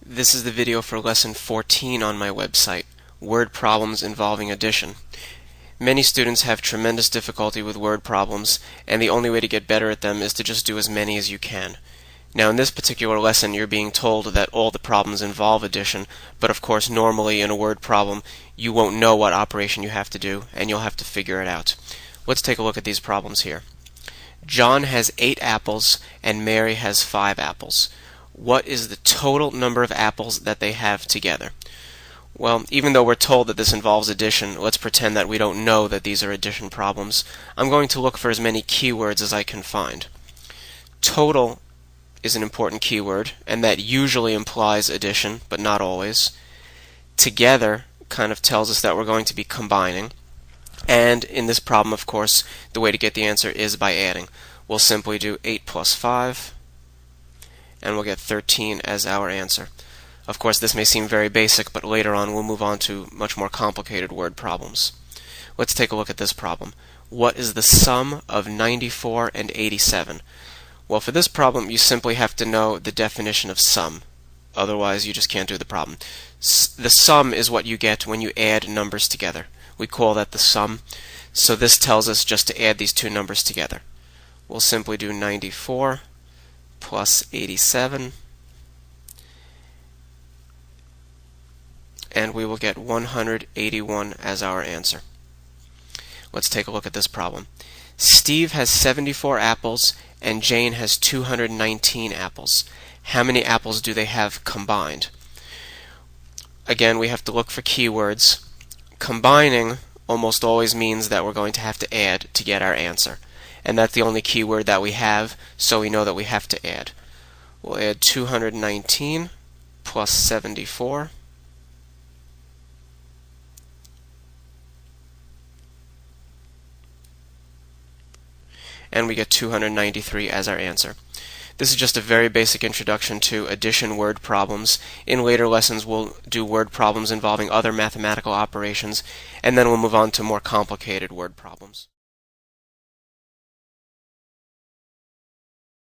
This is the video for lesson 14 on my website, Word Problems Involving Addition. Many students have tremendous difficulty with word problems, and the only way to get better at them is to just do as many as you can. Now in this particular lesson you're being told that all the problems involve addition, but of course normally in a word problem you won't know what operation you have to do, and you'll have to figure it out. Let's take a look at these problems here. John has 8 apples and Mary has 5 apples. What is the total number of apples that they have together? Well, even though we're told that this involves addition, let's pretend that we don't know that these are addition problems. I'm going to look for as many keywords as I can find. Total is an important keyword, and that usually implies addition, but not always. Together kind of tells us that we're going to be combining. And in this problem, of course, the way to get the answer is by adding. We'll simply do 8 plus 5, and we'll get 13 as our answer. Of course, this may seem very basic, but later on we'll move on to much more complicated word problems. Let's take a look at this problem. What is the sum of 94 and 87? Well, for this problem, you simply have to know the definition of sum. Otherwise, you just can't do the problem. The sum is what you get when you add numbers together. We call that the sum. So this tells us just to add these two numbers together. We'll simply do 94 plus 87, and we will get 181 as our answer. Let's take a look at this problem. Steve has 74 apples and Jane has 219 apples. How many apples do they have combined? Again, we have to look for keywords. Combining almost always means that we're going to have to add to get our answer. And that's the only keyword that we have, so we know that we have to add. We'll add 219 plus 74. And we get 293 as our answer. This is just a very basic introduction to addition word problems. In later lessons we'll do word problems involving other mathematical operations, and then we'll move on to more complicated word problems.